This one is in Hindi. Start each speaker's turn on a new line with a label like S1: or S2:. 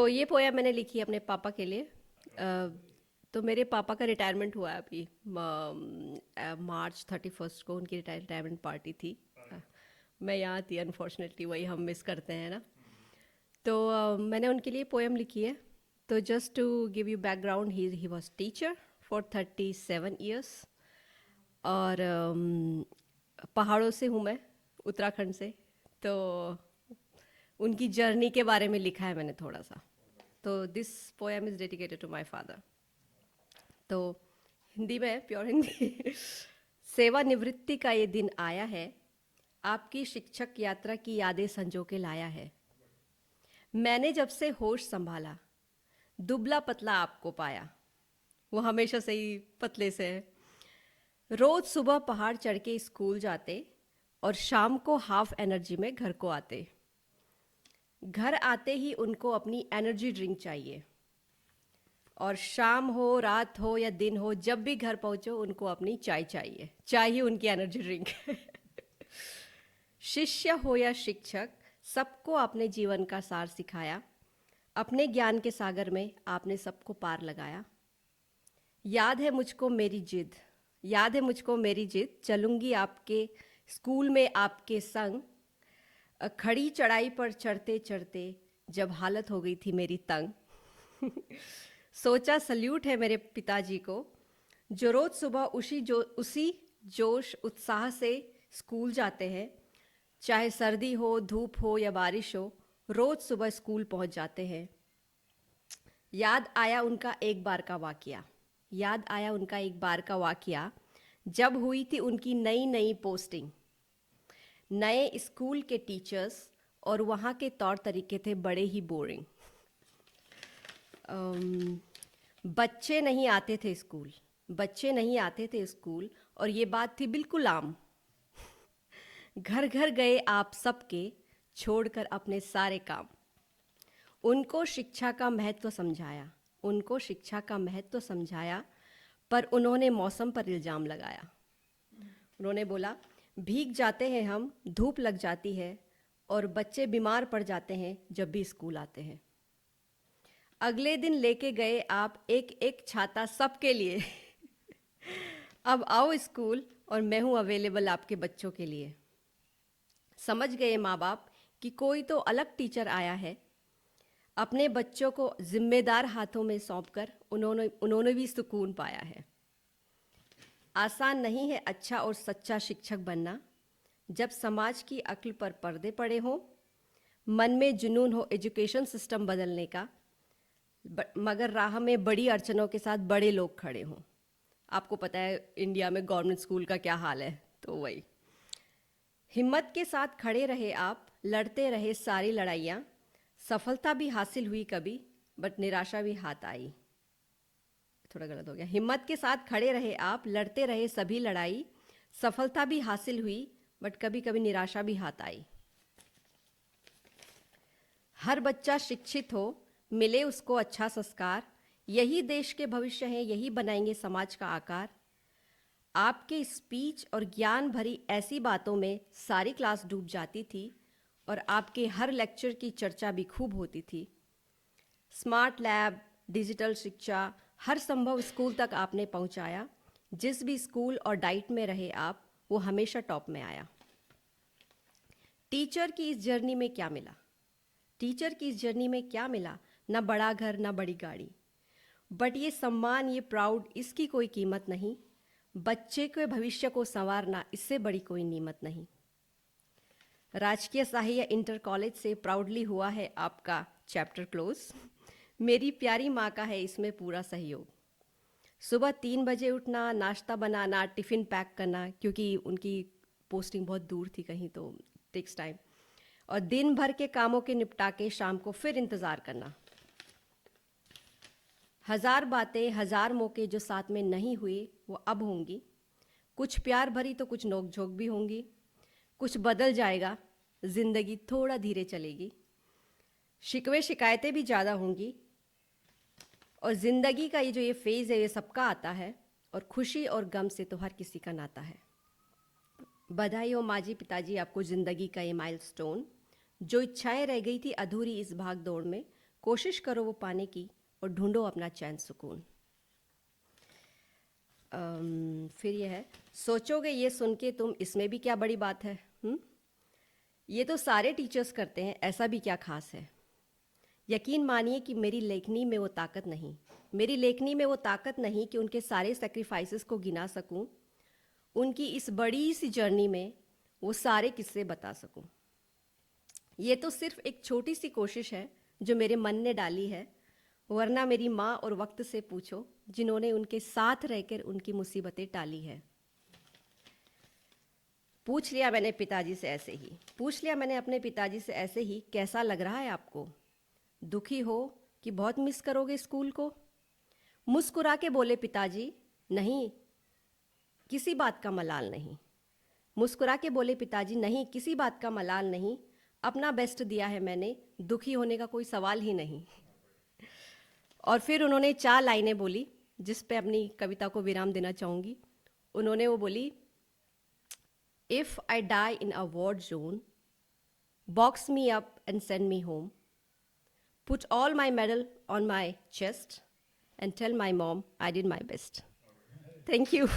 S1: ये पोया मैंने लिखी है अपने पापा के लिए। तो मेरे पापा का रिटायरमेंट हुआ है अभी। मार्च 31 को उनकी रिटायरमेंट पार्टी थी। अ, मैं यहाँ थी, अनफॉर्चुनेटली वही हम मिस करते हैं ना। मैंने उनके लिए पोएम लिखी है। तो just to give you background, he was teacher for 37 years. और पहाड़ों से हूँ मैं, उत्तराखंड से। तो उनकी जर्नी के बारे में लिखा है मैंने थोड़ा सा। तो this poem is dedicated to my father. तो हिंदी में, प्योर हिंदी। सेवानिवृत्ति का ये दिन आया है, आपकी शिक्षक यात्रा की यादें संजो के लाया है। मैंने जब से होश संभाला, दुबला पतला आपको पाया। वो हमेशा से ही पतले से है। रोज सुबह पहाड़ चढ़ के स्कूल जाते और शाम को हाफ एनर्जी में घर को आते। घर आते ही उनको अपनी एनर्जी ड्रिंक चाहिए, और शाम हो, रात हो या दिन हो, जब भी घर पहुंचो उनको अपनी चाय चाहिए। चाय ही उनकी एनर्जी ड्रिंक है। शिष्य हो या शिक्षक, सबको आपने जीवन का सार सिखाया। अपने ज्ञान के सागर में आपने सबको पार लगाया। याद है मुझको मेरी जिद, याद है मुझको मेरी जिद, चलूंगी आपके स्कूल में आपके संग। खड़ी चढ़ाई पर चढ़ते चढ़ते जब हालत हो गई थी मेरी तंग। सोचा सल्यूट है मेरे पिताजी को, जो रोज सुबह उसी जोश उत्साह से स्कूल जाते हैं। चाहे सर्दी हो, धूप हो या बारिश हो, रोज सुबह स्कूल पहुंच जाते हैं। याद आया उनका एक बार का वाकया, याद आया उनका एक बार का वाकया, जब हुई थी उनकी नई नई पोस्टिंग। नए स्कूल के टीचर्स और वहाँ के तौर तरीके थे बड़े ही बोरिंग। बच्चे नहीं आते थे स्कूल, बच्चे नहीं आते थे स्कूल, और ये बात थी बिल्कुल आम। घर घर गए आप सबके, छोड़कर अपने सारे काम। उनको शिक्षा का महत्व समझाया, उनको शिक्षा का महत्व समझाया, पर उन्होंने मौसम पर इल्ज़ाम लगाया। उन्होंने बोला, भीग जाते हैं हम, धूप लग जाती है, और बच्चे बीमार पड़ जाते हैं जब भी स्कूल आते हैं। अगले दिन लेके गए आप एक एक छाता सबके लिए। अब आओ स्कूल और मैं हूँ अवेलेबल आपके बच्चों के लिए। समझ गए माँ बाप कि कोई तो अलग टीचर आया है। अपने बच्चों को जिम्मेदार हाथों में सौंपकर उन्होंने उन्होंने भी सुकून पाया है। आसान नहीं है अच्छा और सच्चा शिक्षक बनना, जब समाज की अक्ल पर पर्दे पड़े हों, मन में जुनून हो एजुकेशन सिस्टम बदलने का, मगर राह में बड़ी अड़चनों के साथ बड़े लोग खड़े हों। आपको पता है इंडिया में गवर्नमेंट स्कूल का क्या हाल है, तो वही। हिम्मत के साथ खड़े रहे आप, लड़ते रहे सारी लड़ाइयाँ। सफलता भी हासिल हुई कभी, बट निराशा भी हाथ आई। थोड़ा गलत हो गया। हिम्मत के साथ खड़े रहे आप, लड़ते रहे सभी लड़ाई। सफलता भी हासिल हुई, बट कभी कभी निराशा भी हाथ आई। हर बच्चा शिक्षित हो, मिले उसको अच्छा संस्कार। यही देश के भविष्य हैं, यही बनाएंगे समाज का आकार। आपके स्पीच और ज्ञान भरी ऐसी बातों में सारी क्लास डूब जाती थी, और आपके हर लेक्चर की चर्चा भी खूब होती थी। स्मार्ट लैब, डिजिटल शिक्षा, हर संभव स्कूल तक आपने पहुंचाया। जिस भी स्कूल और डाइट में रहे आप, वो हमेशा टॉप में आया। टीचर की इस जर्नी में क्या मिला, टीचर की इस जर्नी में क्या मिला? ना बड़ा घर, ना बड़ी गाड़ी, बट ये सम्मान, ये प्राउड, इसकी कोई कीमत नहीं। बच्चे के भविष्य को संवारना, इससे बड़ी कोई नीमत नहीं। राजकीय सहाय्य इंटर कॉलेज से प्राउडली हुआ है आपका चैप्टर क्लोज। मेरी प्यारी माँ का है इसमें पूरा सहयोग। सुबह 3 बजे उठना, नाश्ता बनाना, टिफ़िन पैक करना, क्योंकि उनकी पोस्टिंग बहुत दूर थी कहीं, तो टेक्स टाइम। और दिन भर के कामों के निपटा के शाम को फिर इंतज़ार करना। हजार बातें, हजार मौके जो साथ में नहीं हुए, वो अब होंगी। कुछ प्यार भरी तो कुछ नोक झोंक भी होंगी। कुछ बदल जाएगा, ज़िंदगी थोड़ा धीरे चलेगी। शिकवे शिकायतें भी ज़्यादा होंगी। और ज़िंदगी का ये फेज़ है, ये सबका आता है, और खुशी और गम से तो हर किसी का नाता है। बधाई हो माँ जी, पिताजी, आपको ज़िंदगी का ये माइलस्टोन। जो इच्छाएं रह गई थी अधूरी इस भाग दौड़ में, कोशिश करो वो पाने की और ढूंढो अपना चैन सुकून। फिर ये है, सोचोगे ये सुन के तुम इसमें भी क्या बड़ी बात है। ये तो सारे टीचर्स करते हैं, ऐसा भी क्या खास है। यकीन मानिए कि मेरी लेखनी में वो ताकत नहीं, मेरी लेखनी में वो ताकत नहीं कि उनके सारे सेक्रीफाइसेस को गिना सकूं, उनकी इस बड़ी सी जर्नी में वो सारे किस्से बता सकूं। ये तो सिर्फ एक छोटी सी कोशिश है जो मेरे मन ने डाली है, वरना मेरी माँ और वक्त से पूछो जिन्होंने उनके साथ रहकर उनकी मुसीबतें टाली है। पूछ लिया मैंने पिताजी से ऐसे ही, पूछ लिया मैंने अपने पिताजी से ऐसे ही, कैसा लग रहा है आपको, दुखी हो कि बहुत मिस करोगे स्कूल को। मुस्कुरा के बोले पिताजी, नहीं किसी बात का मलाल नहीं। मुस्कुरा के बोले पिताजी, नहीं किसी बात का मलाल नहीं, अपना बेस्ट दिया है मैंने, दुखी होने का कोई सवाल ही नहीं। और फिर उन्होंने 4 लाइनें बोली जिस पे अपनी कविता को विराम देना चाहूँगी। उन्होंने वो बोली, if I die in a war zone, box me up and send me home, put all my medal on my chest and tell my mom I did my best. Thank you.